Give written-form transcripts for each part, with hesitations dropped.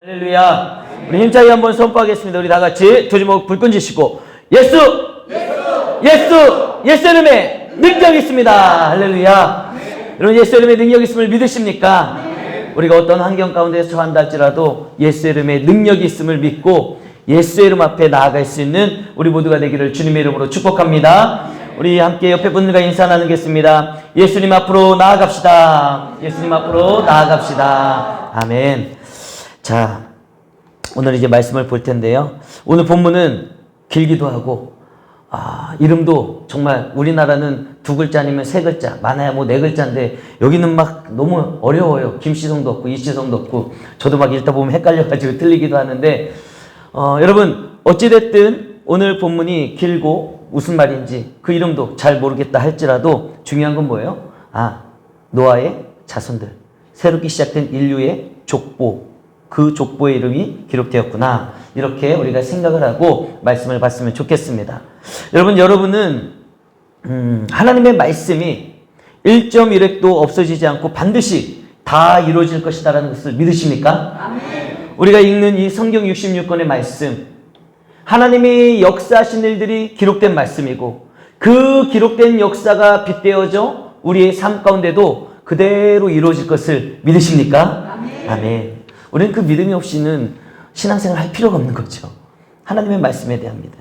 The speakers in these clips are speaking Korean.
할렐루야. 우리 힘차게 한번 선포하겠습니다. 우리 다 같이 두 주먹 불끈 쥐시고 예수! 예수 이름에 능력이 있습니다. 할렐루야. 여러분 예수 이름에 능력이 있음을 믿으십니까? 우리가 어떤 환경 가운데 처한다 할지라도 예수 이름에 능력이 있음을 믿고 예수 이름 앞에 나아갈 수 있는 우리 모두가 되기를 주님의 이름으로 축복합니다. 우리 함께 옆에 분들과 인사 나누겠습니다. 예수님 앞으로 나아갑시다. 예수님 앞으로 나아갑시다. 아멘. 자, 오늘 이제 말씀을 볼 텐데요. 오늘 본문은 길기도 하고, 이름도 정말 우리나라는 두 글자 아니면 세 글자, 많아야 뭐 네 글자인데, 여기는 막 너무 어려워요. 김시성도 없고, 이시성도 없고, 저도 막 읽다 보면 헷갈려가지고 틀리기도 하는데, 여러분, 어찌됐든 오늘 본문이 길고 무슨 말인지 그 이름도 잘 모르겠다 할지라도 중요한 건 뭐예요? 노아의 자손들, 새롭게 시작된 인류의 족보, 그 족보의 이름이 기록되었구나. 이렇게 우리가 생각을 하고 말씀을 봤으면 좋겠습니다. 여러분은 하나님의 말씀이 1.1획도 없어지지 않고 반드시 다 이루어질 것이다라는 것을 믿으십니까? 아멘. 우리가 읽는 이 성경 66권의 말씀, 하나님의 역사하신 일들이 기록된 말씀이고 그 기록된 역사가 빗대어져 우리의 삶 가운데도 그대로 이루어질 것을 믿으십니까? 아멘. 아멘. 우리는 그 믿음이 없이는 신앙생활을 할 필요가 없는 거죠. 하나님의 말씀에 대한 믿음.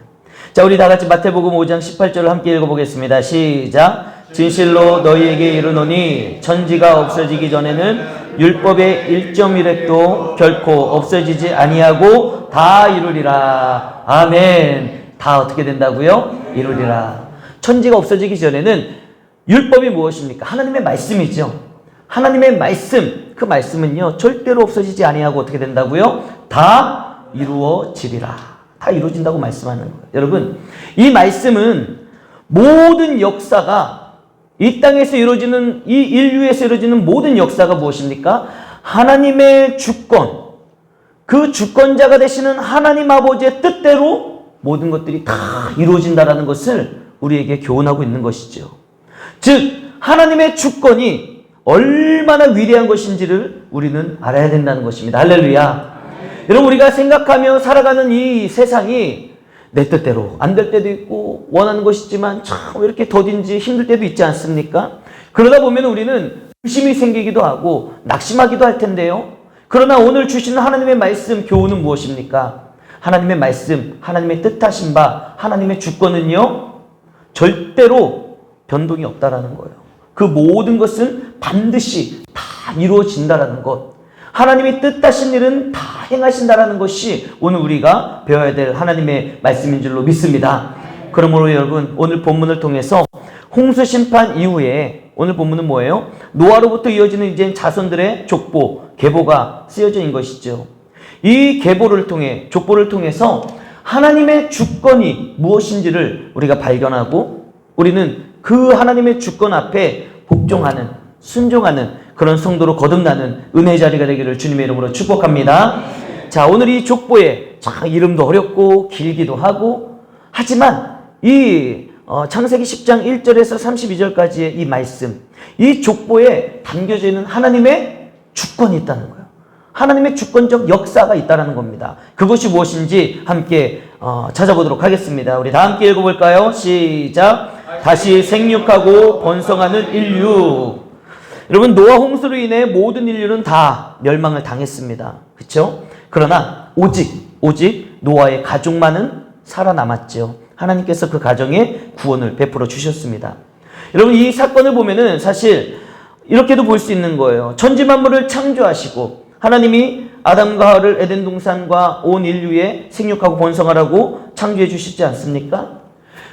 자, 우리 다 같이 마태복음 5장 18절을 함께 읽어보겠습니다. 시작. 진실로 너희에게 이르노니 천지가 없어지기 전에는 율법의 1.1획도 결코 없어지지 아니하고 다 이루리라. 아멘. 다 어떻게 된다고요? 이루리라. 천지가 없어지기 전에는 율법이 무엇입니까? 하나님의 말씀이죠. 하나님의 말씀, 그 말씀은요 절대로 없어지지 아니하고 어떻게 된다고요? 다 이루어지리라. 다 이루어진다고 말씀하는 거예요. 여러분, 이 말씀은 모든 역사가 이 땅에서 이루어지는, 이 인류에서 이루어지는 모든 역사가 무엇입니까? 하나님의 주권, 그 주권자가 되시는 하나님 아버지의 뜻대로 모든 것들이 다 이루어진다라는 것을 우리에게 교훈하고 있는 것이죠. 즉 하나님의 주권이 얼마나 위대한 것인지를 우리는 알아야 된다는 것입니다. 할렐루야. 여러분, 우리가 생각하며 살아가는 이 세상이 내 뜻대로 안 될 때도 있고 원하는 것이지만 참 왜 이렇게 더딘지 힘들 때도 있지 않습니까? 그러다 보면 우리는 의심이 생기기도 하고 낙심하기도 할 텐데요. 그러나 오늘 주시는 하나님의 말씀 교훈은 무엇입니까? 하나님의 말씀, 하나님의 뜻하신 바, 하나님의 주권은요 절대로 변동이 없다라는 거예요. 그 모든 것은 반드시 다 이루어진다라는 것, 하나님이 뜻하신 일은 다 행하신다라는 것이 오늘 우리가 배워야 될 하나님의 말씀인 줄로 믿습니다. 그러므로 여러분, 오늘 본문을 통해서 홍수 심판 이후에 오늘 본문은 뭐예요? 노아로부터 이어지는 이제 자손들의 족보, 계보가 쓰여져 있는 것이죠. 이 계보를 통해, 족보를 통해서 하나님의 주권이 무엇인지를 우리가 발견하고 우리는 그 하나님의 주권 앞에 복종하는, 순종하는 그런 성도로 거듭나는 은혜의 자리가 되기를 주님의 이름으로 축복합니다. 자, 오늘 이 족보에 이름도 어렵고 길기도 하고 하지만 이 창세기 10장 1절에서 32절까지의 이 말씀, 이 족보에 담겨져 있는 하나님의 주권이 있다는 거예요. 하나님의 주권적 역사가 있다는 겁니다. 그것이 무엇인지 함께 찾아보도록 하겠습니다. 우리 다 함께 읽어볼까요? 시작. 다시 생육하고 번성하는 인류. 여러분, 노아 홍수로 인해 모든 인류는 다 멸망을 당했습니다. 그렇죠? 그러나 오직 노아의 가족만은 살아남았죠. 하나님께서 그 가정에 구원을 베풀어 주셨습니다. 여러분, 이 사건을 보면은 사실 이렇게도 볼 수 있는 거예요. 천지 만물을 창조하시고 하나님이 아담과 하와를 에덴 동산과 온 인류에 생육하고 번성하라고 창조해 주시지 않습니까?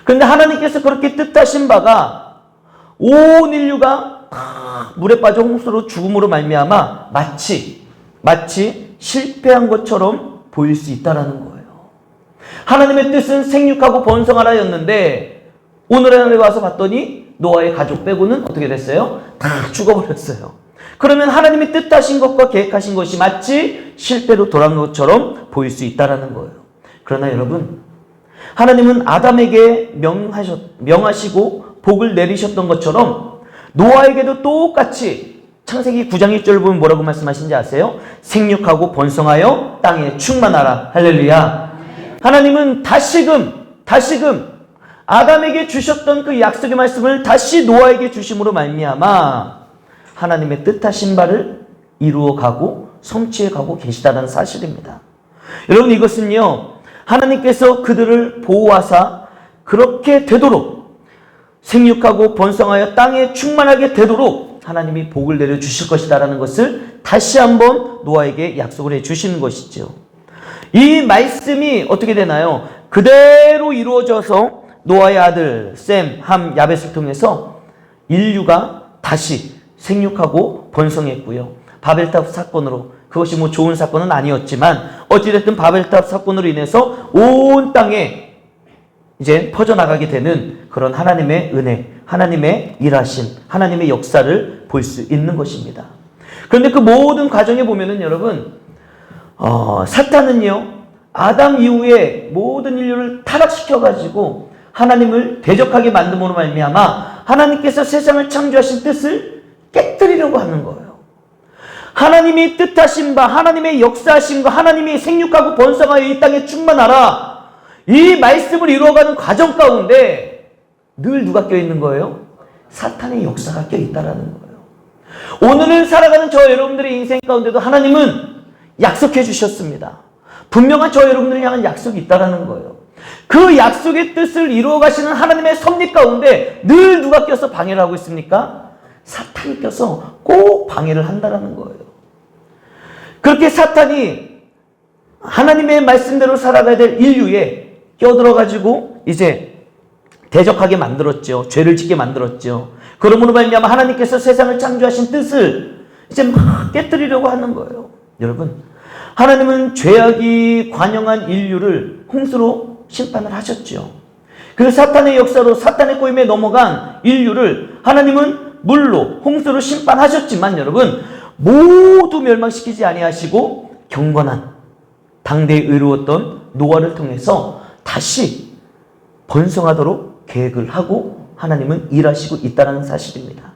그런데 하나님께서 그렇게 뜻하신 바가 온 인류가 물에 빠져 홍수로 죽음으로 말미암아 마치 실패한 것처럼 보일 수 있다라는 거예요. 하나님의 뜻은 생육하고 번성하라였는데 오늘날에 와서 봤더니 노아의 가족 빼고는 어떻게 됐어요? 다 죽어버렸어요. 그러면 하나님이 뜻하신 것과 계획하신 것이 마치 실패로 돌아간 것처럼 보일 수 있다라는 거예요. 그러나 여러분, 하나님은 아담에게 명하시고 복을 내리셨던 것처럼 노아에게도 똑같이 창세기 9장 1절 보면 뭐라고 말씀하신지 아세요? 생육하고 번성하여 땅에 충만하라. 할렐루야. 하나님은 다시금 아담에게 주셨던 그 약속의 말씀을 다시 노아에게 주심으로 말미암아 하나님의 뜻하신 바를 이루어가고 성취해가고 계시다는 사실입니다. 여러분, 이것은요, 하나님께서 그들을 보호하사 그렇게 되도록, 생육하고 번성하여 땅에 충만하게 되도록 하나님이 복을 내려주실 것이다라는 것을 다시 한번 노아에게 약속을 해주시는 것이죠. 이 말씀이 어떻게 되나요? 그대로 이루어져서 노아의 아들 셈, 함, 야벳을 통해서 인류가 다시 생육하고 번성했고요. 바벨탑 사건으로, 그것이 뭐 좋은 사건은 아니었지만 어찌됐든 바벨탑 사건으로 인해서 온 땅에 이제 퍼져나가게 되는 그런 하나님의 은혜, 하나님의 일하심, 하나님의 역사를 볼 수 있는 것입니다. 그런데 그 모든 과정에 보면은 여러분, 사탄은요, 아담 이후에 모든 인류를 타락시켜가지고 하나님을 대적하게 만듦으로 말미암아 하나님께서 세상을 창조하신 뜻을 깨뜨리려고 하는 거예요. 하나님이 뜻하신 바, 하나님의 역사하신 거, 하나님이 생육하고 번성하여 이 땅에 충만하라, 이 말씀을 이루어가는 과정 가운데 늘 누가 껴있는 거예요? 사탄의 역사가 껴있다라는 거예요. 오늘을 살아가는 저 여러분들의 인생 가운데도 하나님은 약속해 주셨습니다. 분명한 저 여러분들을 향한 약속이 있다라는 거예요. 그 약속의 뜻을 이루어 가시는 하나님의 섭리 가운데 늘 누가 껴서 방해를 하고 있습니까? 사탄이 껴서 꼭 방해를 한다라는 거예요. 그렇게 사탄이 하나님의 말씀대로 살아가야 될 인류에 껴들어가지고 이제 대적하게 만들었죠. 죄를 짓게 만들었죠. 그러므로 말미암아 하나님께서 세상을 창조하신 뜻을 이제 막 깨뜨리려고 하는 거예요. 여러분, 하나님은 죄악이 관영한 인류를 홍수로 심판을 하셨죠. 그 사탄의 역사로, 사탄의 꼬임에 넘어간 인류를 하나님은 물로, 홍수로 심판하셨지만 여러분, 모두 멸망시키지 아니하시고 경건한 당대에 의로웠던 노아를 통해서 다시 번성하도록 계획을 하고 하나님은 일하시고 있다는 사실입니다.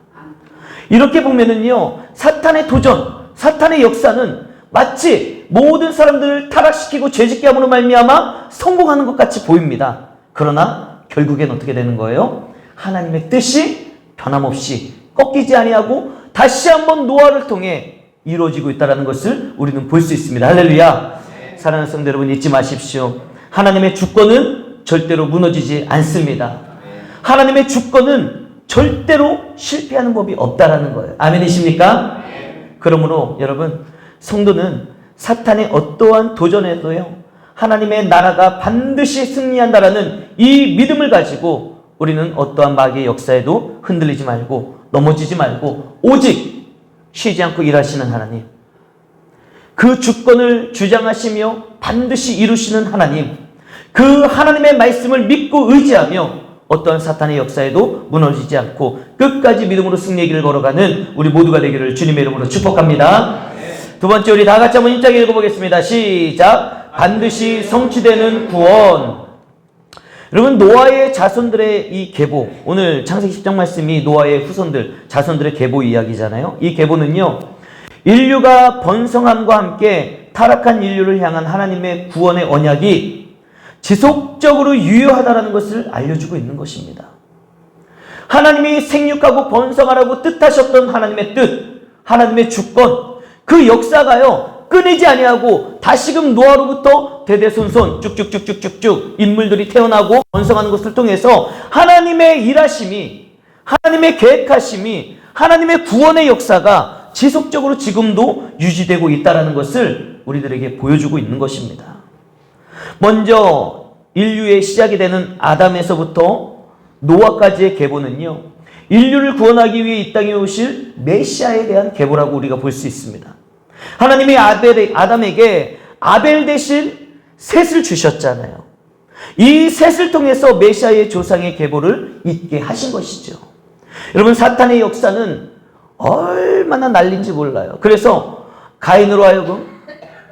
이렇게 보면은요, 사탄의 도전, 사탄의 역사는 마치 모든 사람들을 타락시키고 죄짓게 함으로 말미암아 성공하는 것 같이 보입니다. 그러나 결국엔 어떻게 되는 거예요? 하나님의 뜻이 변함없이 꺾이지 아니하고 다시 한번 노아를 통해 이루어지고 있다는 것을 우리는 볼 수 있습니다. 할렐루야. 사랑하는 성도 여러분, 잊지 마십시오. 하나님의 주권은 절대로 무너지지 않습니다. 하나님의 주권은 절대로 실패하는 법이 없다라는 거예요. 아멘이십니까? 그러므로 여러분, 성도는 사탄의 어떠한 도전에도요, 하나님의 나라가 반드시 승리한다라는 이 믿음을 가지고 우리는 어떠한 마귀의 역사에도 흔들리지 말고 넘어지지 말고 오직 쉬지 않고 일하시는 하나님, 그 주권을 주장하시며 반드시 이루시는 하나님, 그 하나님의 말씀을 믿고 의지하며 어떠한 사탄의 역사에도 무너지지 않고 끝까지 믿음으로 승리의 길을 걸어가는 우리 모두가 되기를 주님의 이름으로 축복합니다. 두 번째, 우리 다 같이 한번 힘차게 읽어보겠습니다. 시작. 반드시 성취되는 구원. 여러분, 노아의 자손들의 이 계보, 오늘 창세기 10장 말씀이 노아의 후손들, 자손들의 계보 이야기잖아요. 이 계보는요, 인류가 번성함과 함께 타락한 인류를 향한 하나님의 구원의 언약이 지속적으로 유효하다는 것을 알려주고 있는 것입니다. 하나님이 생육하고 번성하라고 뜻하셨던 하나님의 뜻, 하나님의 주권, 그 역사가요, 끊이지 아니하고 다시금 노아로부터 대대손손 쭉쭉쭉쭉쭉쭉 인물들이 태어나고 번성하는 것을 통해서 하나님의 일하심이, 하나님의 계획하심이, 하나님의 구원의 역사가 지속적으로 지금도 유지되고 있다는 것을 우리들에게 보여주고 있는 것입니다. 먼저 인류의 시작이 되는 아담에서부터 노아까지의 계보는요, 인류를 구원하기 위해 이 땅에 오실 메시아에 대한 계보라고 우리가 볼 수 있습니다. 하나님이 아담에게 아벨 대신 셋을 주셨잖아요. 이 셋을 통해서 메시아의 조상의 계보를 잇게 하신 것이죠. 여러분, 사탄의 역사는 얼마나 날린지 몰라요. 그래서 가인으로 하여금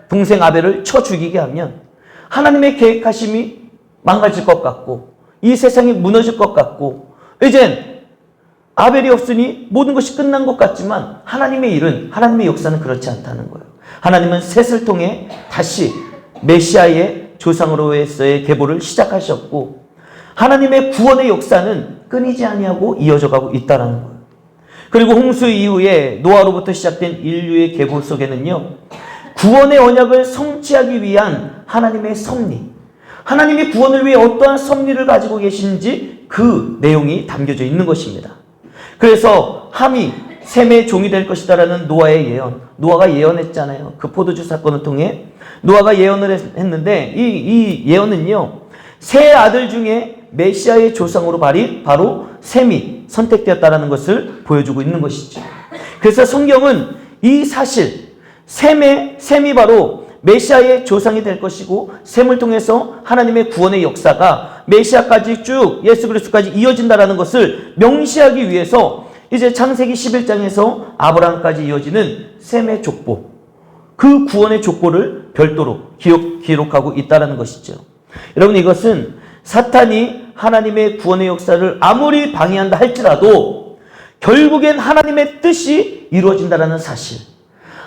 동생 아벨을 쳐 죽이게 하면 하나님의 계획하심이 망가질 것 같고 이 세상이 무너질 것 같고 이젠 아벨이 없으니 모든 것이 끝난 것 같지만 하나님의 일은, 하나님의 역사는 그렇지 않다는 거예요. 하나님은 셋을 통해 다시 메시아의 조상으로서의 계보를 시작하셨고 하나님의 구원의 역사는 끊이지 아니하고 이어져 가고 있다는 거예요. 그리고 홍수 이후에 노아로부터 시작된 인류의 계보 속에는요, 구원의 언약을 성취하기 위한 하나님의 섭리, 하나님이 구원을 위해 어떠한 섭리를 가지고 계신지 그 내용이 담겨져 있는 것입니다. 그래서 함이 셈의 종이 될 것이다라는 노아의 예언, 노아가 예언했잖아요. 그 포도주 사건을 통해 노아가 예언을 했는데 이 예언은요, 세 아들 중에 메시아의 조상으로 바로 셈이 선택되었다는 것을 보여주고 있는 것이죠. 그래서 성경은 이 사실, 셈이 바로 메시아의 조상이 될 것이고 셈을 통해서 하나님의 구원의 역사가 메시아까지 쭉 예수 그리스도까지 이어진다는 것을 명시하기 위해서 이제 창세기 11장에서 아브라함까지 이어지는 셈의 족보, 그 구원의 족보를 별도로 기록하고 있다는 것이죠. 여러분, 이것은 사탄이 하나님의 구원의 역사를 아무리 방해한다 할지라도 결국엔 하나님의 뜻이 이루어진다는 사실,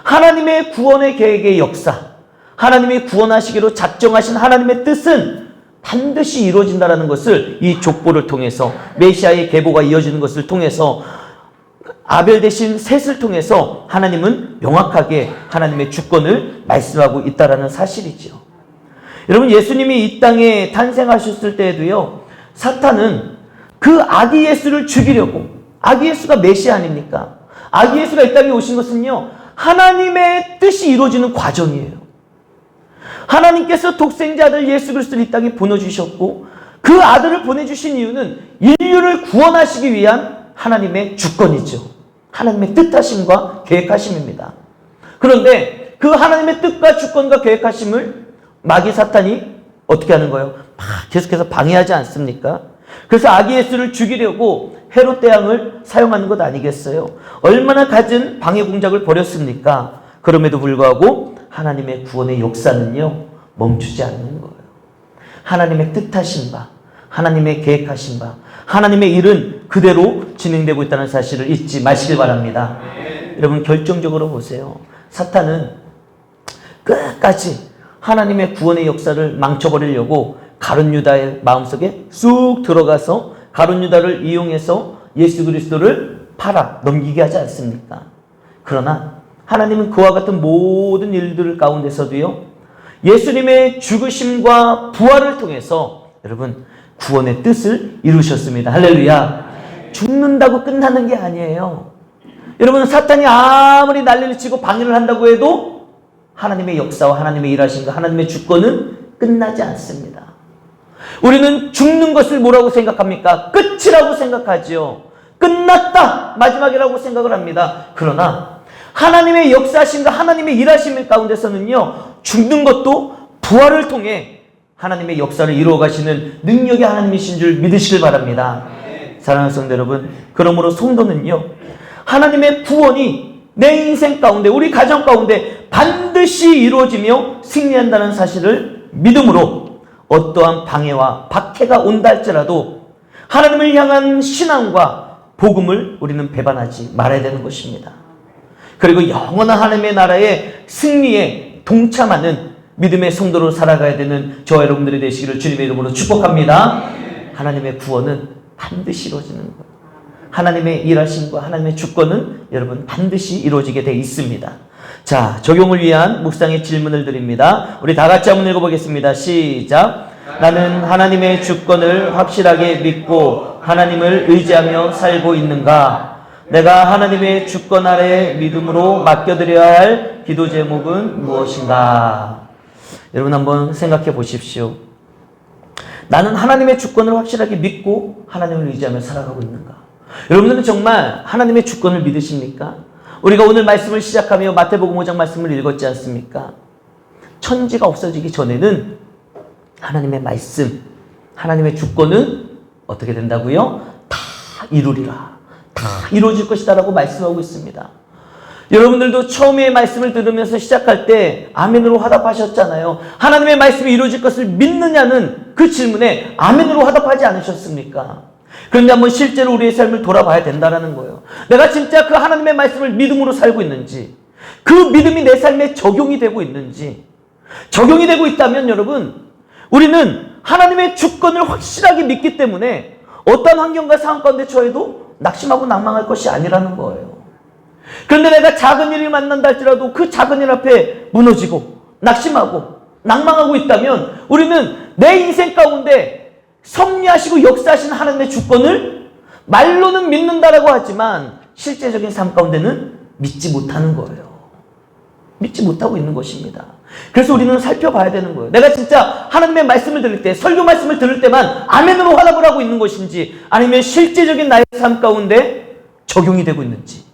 하나님의 구원의 계획의 역사, 하나님이 구원하시기로 작정하신 하나님의 뜻은 반드시 이루어진다는 것을 이 족보를 통해서, 메시아의 계보가 이어지는 것을 통해서, 아벨 대신 셋을 통해서 하나님은 명확하게 하나님의 주권을 말씀하고 있다는 사실이죠. 여러분, 예수님이 이 땅에 탄생하셨을 때에도요, 사탄은 그 아기 예수를 죽이려고, 아기 예수가 메시아 아닙니까? 아기 예수가 이 땅에 오신 것은요, 하나님의 뜻이 이루어지는 과정이에요. 하나님께서 독생자 아들 예수 그리스도를 이 땅에 보내주셨고 그 아들을 보내주신 이유는 인류를 구원하시기 위한 하나님의 주권이죠. 하나님의 뜻하심과 계획하심입니다. 그런데 그 하나님의 뜻과 주권과 계획하심을 마귀 사탄이 어떻게 하는 거예요? 계속해서 방해하지 않습니까? 그래서 아기 예수를 죽이려고 헤롯 대왕을 사용하는 것 아니겠어요? 얼마나 갖은 방해 공작을 벌였습니까? 그럼에도 불구하고 하나님의 구원의 역사는요, 멈추지 않는 거예요. 하나님의 뜻하신 바, 하나님의 계획하신 바, 하나님의 일은 그대로 진행되고 있다는 사실을 잊지 마시길 바랍니다. 여러분, 결정적으로 보세요. 사탄은 끝까지 하나님의 구원의 역사를 망쳐버리려고 가룟 유다의 마음속에 쑥 들어가서 가룟 유다를 이용해서 예수 그리스도를 팔아 넘기게 하지 않습니까? 그러나 하나님은 그와 같은 모든 일들 가운데서도요, 예수님의 죽으심과 부활을 통해서 여러분 구원의 뜻을 이루셨습니다. 할렐루야. 죽는다고 끝나는 게 아니에요. 여러분, 사탄이 아무리 난리를 치고 방해를 한다고 해도 하나님의 역사와 하나님의 일하심과 하나님의 주권은 끝나지 않습니다. 우리는 죽는 것을 뭐라고 생각합니까? 끝이라고 생각하지요. 끝났다, 마지막이라고 생각을 합니다. 그러나 하나님의 역사하심과 하나님의 일하심 가운데서는요, 죽는 것도 부활을 통해 하나님의 역사를 이루어 가시는 능력의 하나님이신 줄 믿으시길 바랍니다. 사랑하는 성도 여러분, 그러므로 성도는요, 하나님의 구원이 내 인생 가운데, 우리 가정 가운데 반드시 이루어지며 승리한다는 사실을 믿음으로 어떠한 방해와 박해가 온다 할지라도 하나님을 향한 신앙과 복음을 우리는 배반하지 말아야 되는 것입니다. 그리고 영원한 하나님의 나라의 승리에 동참하는 믿음의 성도로 살아가야 되는 저와 여러분들이 되시기를 주님의 이름으로 축복합니다. 하나님의 구원은 반드시 이루어지는 거예요. 하나님의 일하심과 하나님의 주권은 여러분 반드시 이루어지게 되어 있습니다. 자, 적용을 위한 묵상의 질문을 드립니다. 우리 다 같이 한번 읽어보겠습니다. 시작. 나는 하나님의 주권을 확실하게 믿고 하나님을 의지하며 살고 있는가? 내가 하나님의 주권 아래 믿음으로 맡겨드려야 할 기도 제목은 무엇인가? 여러분 한번 생각해 보십시오. 나는 하나님의 주권을 확실하게 믿고 하나님을 의지하며 살아가고 있는가? 여러분들은 정말 하나님의 주권을 믿으십니까? 우리가 오늘 말씀을 시작하며 마태복음 5장 말씀을 읽었지 않습니까? 천지가 없어지기 전에는 하나님의 말씀, 하나님의 주권은 어떻게 된다고요? 다 이루리라. 다 이루어질 것이다 라고 말씀하고 있습니다. 여러분들도 처음에 말씀을 들으면서 시작할 때 아멘으로 화답하셨잖아요. 하나님의 말씀이 이루어질 것을 믿느냐는 그 질문에 아멘으로 화답하지 않으셨습니까? 그런데 한번 실제로 우리의 삶을 돌아봐야 된다는 거예요. 내가 진짜 그 하나님의 말씀을 믿음으로 살고 있는지, 그 믿음이 내 삶에 적용이 되고 있는지, 적용이 되고 있다면 여러분, 우리는 하나님의 주권을 확실하게 믿기 때문에 어떤 환경과 상황 가운데 처해도 낙심하고 낭망할 것이 아니라는 거예요. 그런데 내가 작은 일을 만난다 할지라도 그 작은 일 앞에 무너지고 낙심하고 낭망하고 있다면 우리는 내 인생 가운데 섭리하시고 역사하신 하나님의 주권을 말로는 믿는다라고 하지만 실제적인 삶 가운데는 믿지 못하는 거예요. 믿지 못하고 있는 것입니다. 그래서 우리는 살펴봐야 되는 거예요. 내가 진짜 하나님의 말씀을 들을 때, 설교 말씀을 들을 때만 아멘으로 화답을 하고 있는 것인지, 아니면 실제적인 나의 삶 가운데 적용이 되고 있는지,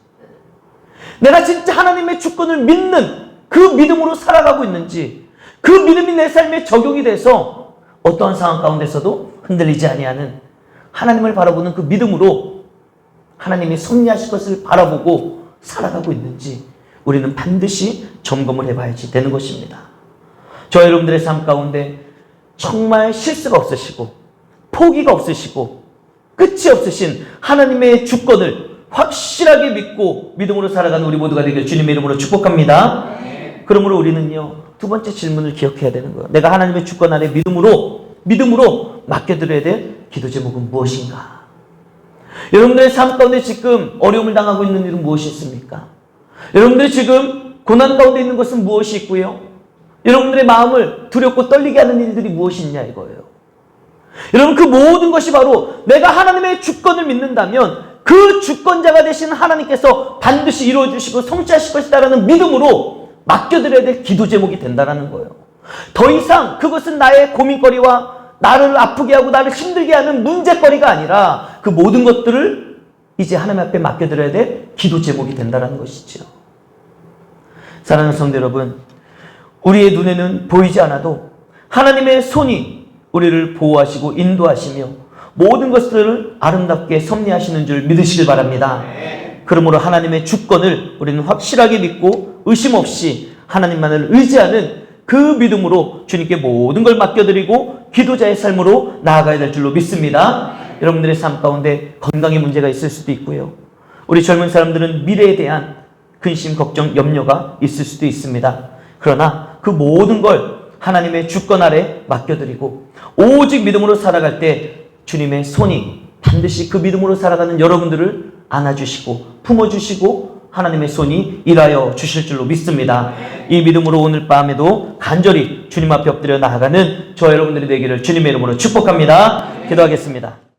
내가 진짜 하나님의 주권을 믿는 그 믿음으로 살아가고 있는지, 그 믿음이 내 삶에 적용이 돼서 어떠한 상황 가운데서도 흔들리지 아니하는 하나님을 바라보는 그 믿음으로 하나님이 섭리하실 것을 바라보고 살아가고 있는지 우리는 반드시 점검을 해봐야지 되는 것입니다. 저 여러분들의 삶 가운데 정말 실수가 없으시고 포기가 없으시고 끝이 없으신 하나님의 주권을 확실하게 믿고 믿음으로 살아가는 우리 모두가 되길 주님의 이름으로 축복합니다. 그러므로 우리는요, 두 번째 질문을 기억해야 되는 거예요. 내가 하나님의 주권 아래 믿음으로 맡겨드려야 될 기도 제목은 무엇인가? 여러분들의 삶 가운데 지금 어려움을 당하고 있는 일은 무엇이 있습니까? 여러분들이 지금 고난 가운데 있는 것은 무엇이 있고요? 여러분들의 마음을 두렵고 떨리게 하는 일들이 무엇이 있냐 이거예요. 여러분, 그 모든 것이 바로 내가 하나님의 주권을 믿는다면 그 주권자가 되신 하나님께서 반드시 이루어주시고 성취하실 것이다라는 믿음으로 맡겨드려야 될 기도 제목이 된다는 거예요. 더 이상 그것은 나의 고민거리와 나를 아프게 하고 나를 힘들게 하는 문제거리가 아니라 그 모든 것들을 이제 하나님 앞에 맡겨드려야 될 기도 제목이 된다는 것이죠. 사랑하는 성도 여러분, 우리의 눈에는 보이지 않아도 하나님의 손이 우리를 보호하시고 인도하시며 모든 것들을 아름답게 섭리하시는 줄 믿으시길 바랍니다. 그러므로 하나님의 주권을 우리는 확실하게 믿고 의심 없이 하나님만을 의지하는 그 믿음으로 주님께 모든 걸 맡겨드리고 기도자의 삶으로 나아가야 될 줄로 믿습니다. 여러분들의 삶 가운데 건강에 문제가 있을 수도 있고요. 우리 젊은 사람들은 미래에 대한 근심, 걱정, 염려가 있을 수도 있습니다. 그러나 그 모든 걸 하나님의 주권 아래 맡겨드리고 오직 믿음으로 살아갈 때 주님의 손이 반드시 그 믿음으로 살아가는 여러분들을 안아주시고 품어주시고 하나님의 손이 일하여 주실 줄로 믿습니다. 이 믿음으로 오늘 밤에도 간절히 주님 앞에 엎드려 나아가는 저 여러분들이 되기를 주님의 이름으로 축복합니다. 기도하겠습니다.